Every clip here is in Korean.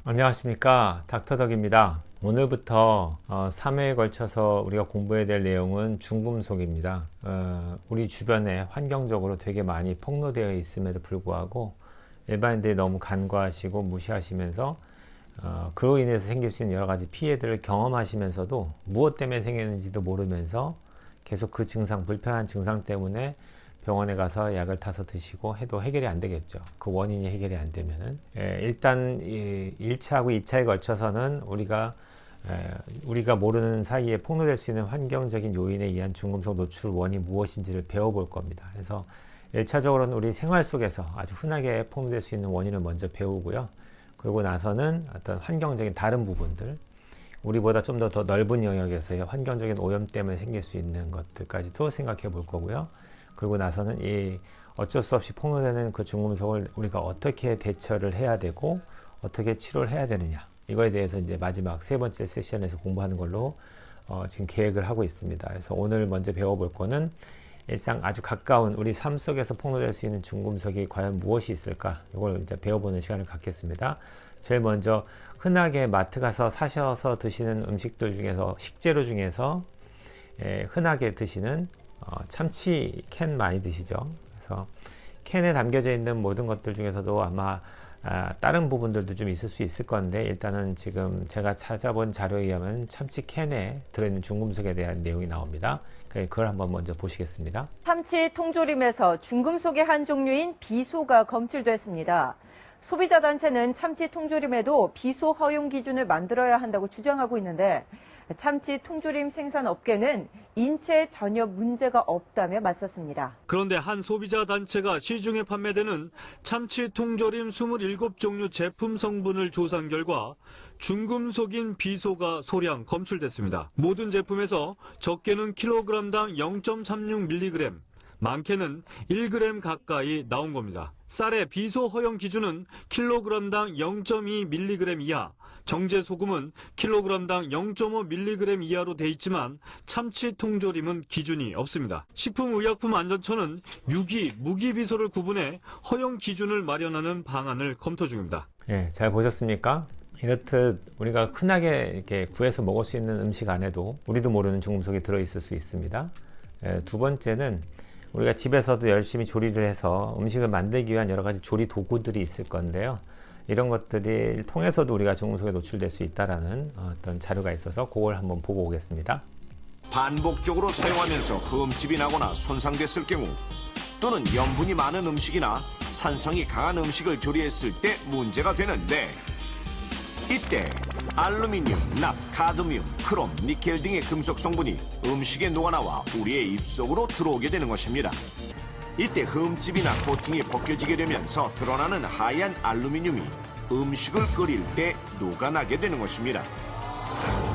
안녕하십니까, 닥터덕입니다. 오늘부터 3회에 걸쳐서 우리가 공부해야 될 내용은 중금속입니다. 우리 주변에 환경적으로 되게 많이 폭로되어 있음에도 불구하고 일반인들이 너무 간과하시고 무시하시면서 그로 인해서 생길 수 있는 여러 가지 피해들을 경험하시면서도 무엇 때문에 생기는지도 모르면서 계속 그 증상, 불편한 증상 때문에 병원에 가서 약을 타서 드시고 해도 해결이 안 되겠죠. 그 원인이 해결이 안 되면은. 일단 1차하고 2차에 걸쳐서는 우리가 모르는 사이에 폭로될 수 있는 환경적인 요인에 의한 중금속 노출 원인이 무엇인지를 배워볼 겁니다. 그래서 1차적으로는 우리 생활 속에서 아주 흔하게 폭로될 수 있는 원인을 먼저 배우고요. 그러고 나서는 어떤 환경적인 다른 부분들, 우리보다 좀 더 넓은 영역에서의 환경적인 오염 때문에 생길 수 있는 것들까지도 생각해 볼 거고요. 그리고 나서는 이 어쩔 수 없이 폭로되는 그 중금속을 우리가 어떻게 대처를 해야 되고 어떻게 치료를 해야 되느냐, 이거에 대해서 이제 마지막 세 번째 세션에서 공부하는 걸로 지금 계획을 하고 있습니다. 그래서 오늘 먼저 배워볼 거는 일상 아주 가까운 우리 삶 속에서 폭로될 수 있는 중금속이 과연 무엇이 있을까, 이걸 이제 배워보는 시간을 갖겠습니다. 제일 먼저 흔하게 마트 가서 사셔서 드시는 음식들 중에서, 식재료 중에서 흔하게 드시는 참치 캔 많이 드시죠. 그래서 캔에 담겨져 있는 모든 것들 중에서도 아마 다른 부분들도 좀 있을 수 있을 건데, 일단은 지금 제가 찾아본 자료에 의하면 참치 캔에 들어있는 중금속에 대한 내용이 나옵니다. 그걸 한번 먼저 보시겠습니다. 참치 통조림에서 중금속의 한 종류인 비소가 검출됐습니다. 소비자 단체는 참치 통조림에도 비소 허용 기준을 만들어야 한다고 주장하고 있는데, 참치 통조림 생산업계는 인체에 전혀 문제가 없다며 맞섰습니다. 그런데 한 소비자 단체가 시중에 판매되는 참치 통조림 27종류 제품 성분을 조사한 결과 중금속인 비소가 소량 검출됐습니다. 모든 제품에서 적게는 킬로그램당 0.36mg, 많게는 1g 가까이 나온 겁니다. 쌀의 비소 허용 기준은 킬로그램당 0.2mg 이하, 정제 소금은 킬로그램당 0.5mg 이하로 돼 있지만 참치 통조림은 기준이 없습니다. 식품의약품안전처는 유기, 무기비소를 구분해 허용 기준을 마련하는 방안을 검토 중입니다. 잘 보셨습니까? 이렇듯 우리가 흔하게 이렇게 구해서 먹을 수 있는 음식 안에도 우리도 모르는 중금속이 들어있을 수 있습니다. 두 번째는 우리가 집에서도 열심히 조리를 해서 음식을 만들기 위한 여러 가지 조리 도구들이 있을 건데요. 이런 것들을 통해서도 우리가 중금속에 노출될 수 있다는 어떤 자료가 있어서 그걸 한번 보고 오겠습니다. 반복적으로 사용하면서 흠집이 나거나 손상됐을 경우, 또는 염분이 많은 음식이나 산성이 강한 음식을 조리했을 때 문제가 되는데, 이때 알루미늄, 납, 카드뮴, 크롬, 니켈 등의 금속 성분이 음식에 녹아나와 우리의 입속으로 들어오게 되는 것입니다. 이때 흠집이나 코팅이 벗겨지게 되면서 드러나는 하얀 알루미늄이 음식을 끓일 때 녹아나게 되는 것입니다.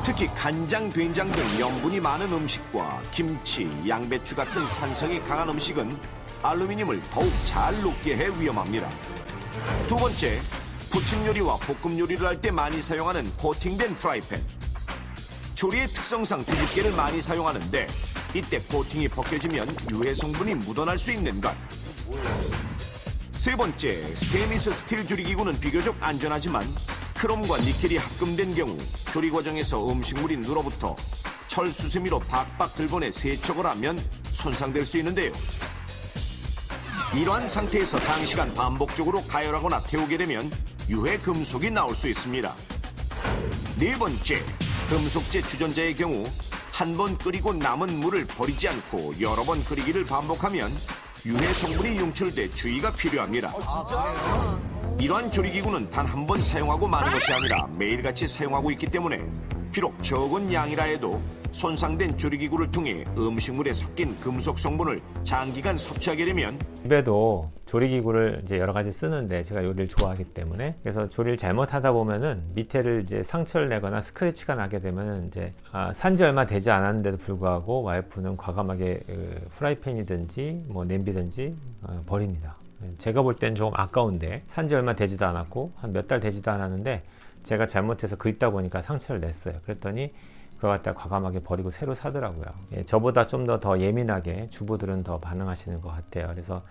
특히 간장, 된장 등 염분이 많은 음식과 김치, 양배추 같은 산성이 강한 음식은 알루미늄을 더욱 잘 녹게 해 위험합니다. 두 번째, 부침 요리와 볶음 요리를 할 때 많이 사용하는 코팅된 프라이팬. 조리의 특성상 뒤집개를 많이 사용하는데, 이때 코팅이 벗겨지면 유해 성분이 묻어날 수 있는 것. 세 번째, 스테인리스 스틸 조리기구는 비교적 안전하지만 크롬과 니켈이 합금된 경우 조리 과정에서 음식물이 눌어붙어 철 수세미로 박박 긁어내 세척을 하면 손상될 수 있는데요. 이러한 상태에서 장시간 반복적으로 가열하거나 태우게 되면 유해 금속이 나올 수 있습니다. 네 번째, 금속재 주전자의 경우 한 번 끓이고 남은 물을 버리지 않고 여러 번 끓이기를 반복하면 유해 성분이 융출돼 주의가 필요합니다. 이러한 조리기구는 단 한 번 사용하고 마는 것이 아니라 매일같이 사용하고 있기 때문에 비록 적은 양이라 해도 손상된 조리기구를 통해 음식물에 섞인 금속 성분을 장기간 섭취하게 되면, 집에도 조리기구를 이제 여러 가지 쓰는데 제가 요리를 좋아하기 때문에, 그래서 조리를 잘못하다 보면은 밑에를 이제 상처를 내거나 스크래치가 나게 되면 이제 산지 얼마 되지 않았는데도 불구하고 와이프는 과감하게 프라이팬이든지 뭐 냄비든지 버립니다. 제가 볼 땐 좀 아까운데, 산지 얼마 되지도 않았고 한 몇 달 되지도 않았는데 제가 잘못해서 긁다 보니까 상처를 냈어요. 그랬더니 그거 갖다 과감하게 버리고 새로 사더라고요. 예, 저보다 좀 더 예민하게 주부들은 더 반응하시는 것 같아요. 그래서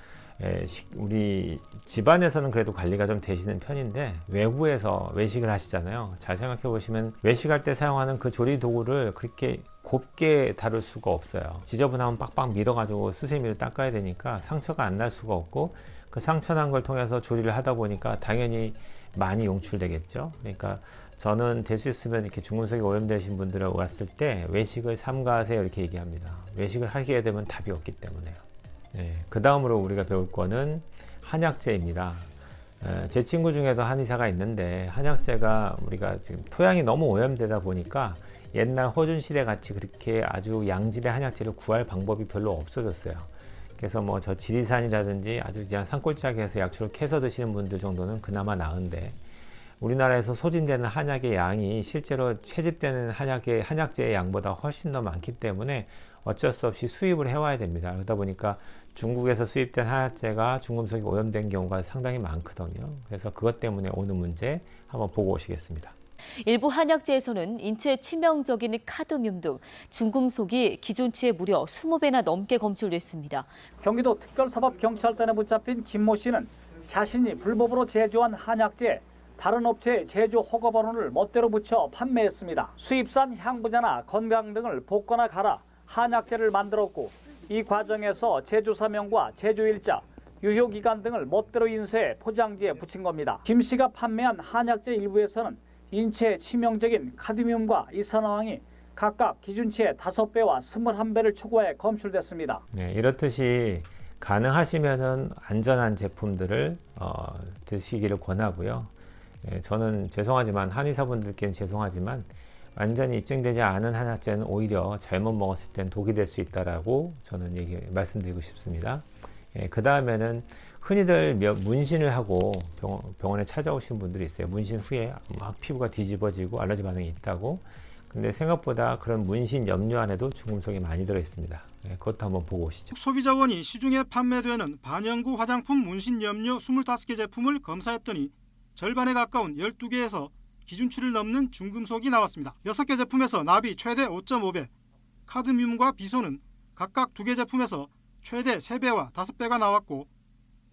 우리 집안에서는 그래도 관리가 좀 되시는 편인데 외부에서 외식을 하시잖아요. 잘 생각해 보시면 외식할 때 사용하는 그 조리 도구를 그렇게 곱게 다룰 수가 없어요. 지저분하면 빡빡 밀어가지고 수세미로 닦아야 되니까 상처가 안 날 수가 없고, 그 상처 난 걸 통해서 조리를 하다 보니까 당연히 많이 용출되겠죠. 그러니까 저는 될 수 있으면 이렇게 중금속이 오염되신 분들 왔을 때 외식을 삼가하세요 이렇게 얘기합니다. 외식을 하게 되면 답이 없기 때문에요. 네, 그 다음으로 우리가 배울 거는 한약재입니다. 제 친구 중에도 한의사가 있는데 한약재가 우리가 지금 토양이 너무 오염되다 보니까 옛날 허준 시대 같이 그렇게 아주 양질의 한약재를 구할 방법이 별로 없어졌어요. 그래서 뭐 저 지리산이라든지 아주 그냥 산골짜기에서 약초를 캐서 드시는 분들 정도는 그나마 나은데, 우리나라에서 소진되는 한약의 양이 실제로 채집되는 한약재의 양보다 훨씬 더 많기 때문에 어쩔 수 없이 수입을 해와야 됩니다. 그러다 보니까 중국에서 수입된 한약재가 중금속이 오염된 경우가 상당히 많거든요. 그래서 그것 때문에 오는 문제 한번 보고 오시겠습니다. 일부 한약재에서는 인체에 치명적인 카드뮴 등 중금속이 기준치의 무려 20배나 넘게 검출됐습니다. 경기도 특별사법경찰단에 붙잡힌 김모 씨는 자신이 불법으로 제조한 한약재 다른 업체의 제조 허가번호를 멋대로 붙여 판매했습니다. 수입산 향부자나 건강 등을 볶거나 갈아 한약재를 만들었고, 이 과정에서 제조사명과 제조일자, 유효기간 등을 멋대로 인쇄해 포장지에 붙인 겁니다. 김 씨가 판매한 한약재 일부에서는 인체에 치명적인 카드뮴과 이산화황이 각각 기준치의 5배와 21배를 초과해 검출됐습니다. 네, 이렇듯이 가능하시면은 안전한 제품들을 드시기를 권하고요. 저는 죄송하지만 한의사분들께는 죄송하지만 완전히 입증되지 않은 한약재는 오히려 잘못 먹었을 땐 독이 될 수 있다라고 저는 말씀드리고 싶습니다. 그 다음에는 흔히들 문신을 하고 병원에 찾아오신 분들이 있어요. 문신 후에 막 피부가 뒤집어지고 알러지 반응이 있다고. 근데 생각보다 그런 문신 염료 안에도 중금속이 많이 들어 있습니다. 그것도 한번 보고 오시죠. 소비자원이 시중에 판매되는 반영구 화장품 문신 염료 25개 제품을 검사했더니 절반에 가까운 12개에서 기준치를 넘는 중금속이 나왔습니다. 6개 제품에서 납이 최대 5.5배, 카드뮴과 비소는 각각 2개 제품에서 최대 3배와 5배가 나왔고,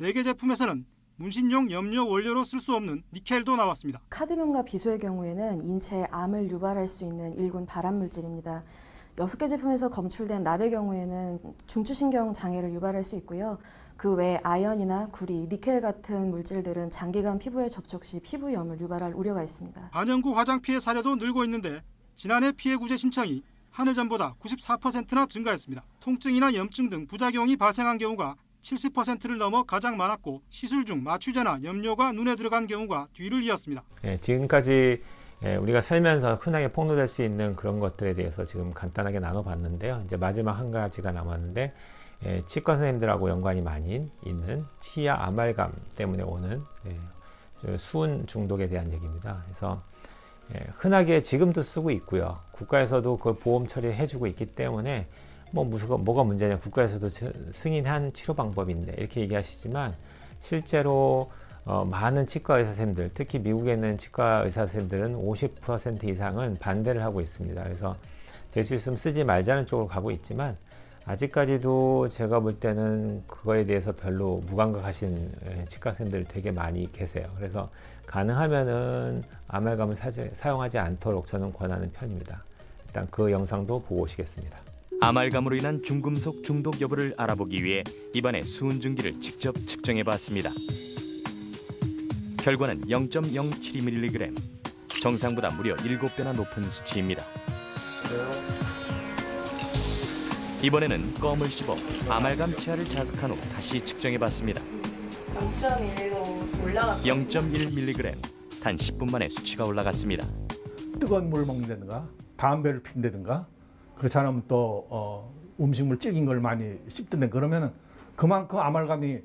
4개 제품에서는 문신용 염료 원료로 쓸 수 없는 니켈도 나왔습니다. 카드뮴과 비소의 경우에는 인체에 암을 유발할 수 있는 1군 발암물질입니다. 6개 제품에서 검출된 납의 경우에는 중추신경 장애를 유발할 수 있고요. 그 외에 아연이나 구리, 니켈 같은 물질들은 장기간 피부에 접촉 시 피부염을 유발할 우려가 있습니다. 반영구 화장 피해 사례도 늘고 있는데 지난해 피해 구제 신청이 한 해 전보다 94%나 증가했습니다. 통증이나 염증 등 부작용이 발생한 경우가 70%를 넘어 가장 많았고, 시술 중 마취제나 염료가 눈에 들어간 경우가 뒤를 이었습니다. 지금까지 우리가 살면서 흔하게 폭로될 수 있는 그런 것들에 대해서 지금 간단하게 나눠봤는데요. 이제 마지막 한 가지가 남았는데, 치과 선생님들하고 연관이 많이 있는 치아 아말감 때문에 오는 수은 중독에 대한 얘기입니다. 그래서 흔하게 지금도 쓰고 있고요. 국가에서도 그걸 보험 처리해주고 있기 때문에 뭐가 문제냐, 국가에서도 승인한 치료 방법인데 이렇게 얘기하시지만, 실제로 많은 치과 의사 선생님들, 특히 미국에 있는 치과 의사 선생님들은 50% 이상은 반대를 하고 있습니다. 그래서 될 수 있으면 쓰지 말자는 쪽으로 가고 있지만, 아직까지도 제가 볼 때는 그거에 대해서 별로 무감각하신 치과 선생님들 되게 많이 계세요. 그래서 가능하면은 아말감을 사용하지 않도록 저는 권하는 편입니다. 일단 그 영상도 보고 오시겠습니다. 아말감으로 인한 중금속 중독 여부를 알아보기 위해 이번에 수은중기를 직접 측정해봤습니다. 결과는 0.072mg, 정상보다 무려 7배나 높은 수치입니다. 이번에는 껌을 씹어 아말감 치아를 자극한 후 다시 측정해봤습니다. 0.1로 올라갔고 0.1mg, 단 10분 만에 수치가 올라갔습니다. 뜨거운 물을 먹는다든가 담배를 핀다든가, 그렇지 않으면 또 음식물 질긴 걸 많이 씹던데, 그러면 그만큼 아말감이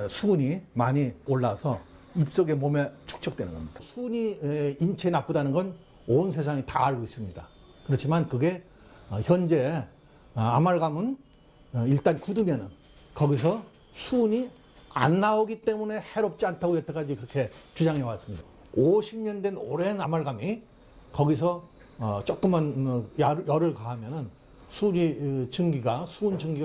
수은이 많이 올라서 입속에 몸에 축적되는 겁니다. 수은이 인체에 나쁘다는 건 온 세상이 다 알고 있습니다. 그렇지만 그게 현재 아말감은 일단 굳으면은 거기서 수은이 안 나오기 때문에 해롭지 않다고 여태까지 그렇게 주장해 왔습니다. 50년 된 오랜 아말감이 거기서 조금만 열을 가하면은 수은 증기가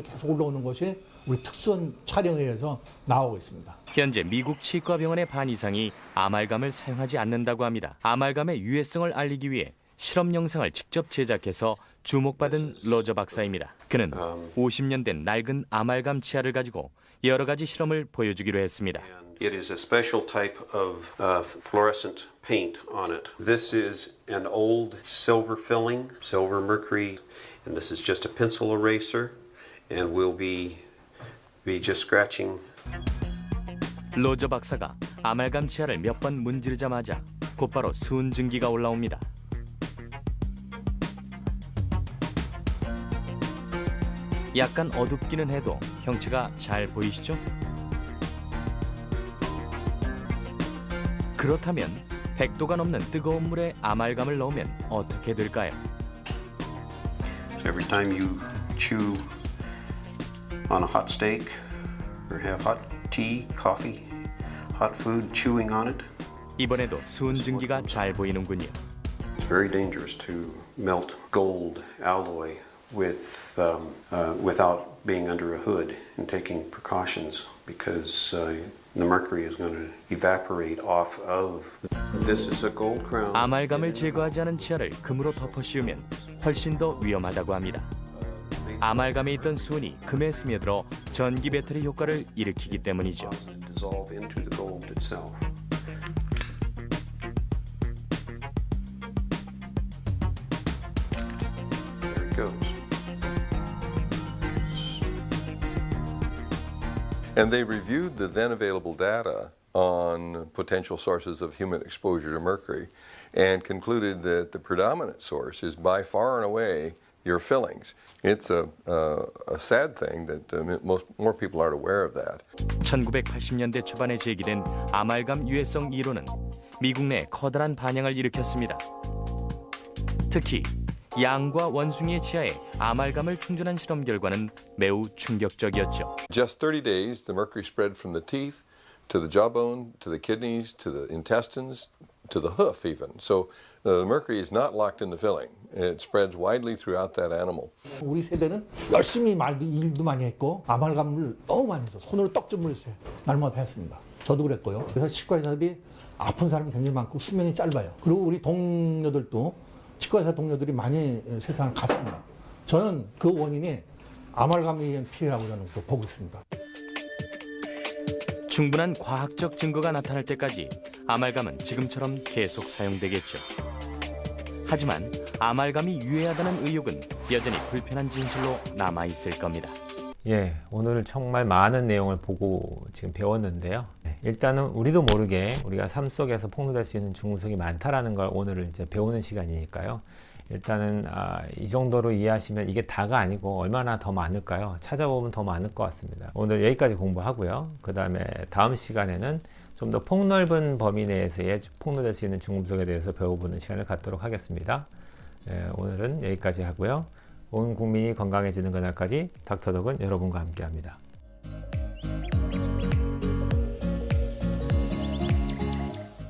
계속 올라오는 것이 우리 특수한 촬영에 의해서 나오고 있습니다. 현재 미국 치과병원의 반 이상이 아말감을 사용하지 않는다고 합니다. 아말감의 유해성을 알리기 위해 실험 영상을 직접 제작해서 주목받은 로저 박사입니다. 그는 50년 된 낡은 아말감 치아를 가지고 여러 가지 실험을 보여주기로 했습니다. It is a special type of fluorescent paint on it. This is an old silver filling, silver mercury, and this is just a pencil eraser, and we'll be just scratching. 로저 박사가 아말감 치아를 몇 번 문지르자마자 곧바로 수은 증기가 올라옵니다. 약간 어둡기는 해도 형체가 잘 보이시죠? 그렇다면 100도가 넘는 뜨거운 물에 아말감을 넣으면 어떻게 될까요? So every time you chew on a hot steak or have hot tea, coffee, hot food, chewing on it. 이번에도 수은 증기가 잘 보이는군요. It's very dangerous to melt gold alloy without being under a hood and taking precautions because the mercury is going to evaporate off of. This is a gold crown. 아말감을 제거하지 않은 치아를 금으로 덮어 씌우면 훨씬 더 위험하다고 합니다. 아말감에 있던 수은이 금에 스며들어 전기 배터리 효과를 일으키기 때문이죠. Dissolve into the gold itself. There it goes. And they reviewed the then available data on potential sources of human exposure to mercury and concluded that the predominant source is by far and away your fillings. It's a sad thing that more people aren't aware of that. 1980년대 초반에 제기된 아말감 유해성 이론은 미국 내 커다란 반향을 일으켰습니다. 특히 양과 원숭이의 치아에 아말감을 충전한 실험 결과는 매우 충격적이었죠. Just 30 days, the mercury spread from the teeth to the jawbone, to the kidneys, to the intestines, to the hoof even. So the mercury is not locked in the filling. It spreads widely throughout that animal. 우리 세대는 열심히 일도 많이 했고 아말감을 너무 많이 해서 손으로 떡점을 했어요. 날마다 했습니다. 저도 그랬고요. 그래서 치과 의사들이 아픈 사람이 굉장히 많고 수명이 짧아요. 그리고 우리 동료들도 치과 의사 동료들이 많이 세상을 갔습니다. 저는 그 원인이 아말감에 의한 피해라고 저는 보고 있습니다. 충분한 과학적 증거가 나타날 때까지 아말감은 지금처럼 계속 사용되겠죠. 하지만 아말감이 유해하다는 의혹은 여전히 불편한 진실로 남아있을 겁니다. 예, 오늘 정말 많은 내용을 보고 지금 배웠는데요. 일단은 우리도 모르게 우리가 삶 속에서 폭로될 수 있는 중금속이 많다라는 걸 오늘 이제 배우는 시간이니까요. 일단은 이 정도로 이해하시면 이게 다가 아니고 얼마나 더 많을까요? 찾아보면 더 많을 것 같습니다. 오늘 여기까지 공부하고요. 그 다음에 다음 시간에는 좀 더 폭넓은 범위 내에서의 폭로될 수 있는 중금속에 대해서 배워보는 시간을 갖도록 하겠습니다. 오늘은 여기까지 하고요. 온 국민이 건강해지는 그날까지 닥터덕은 여러분과 함께합니다.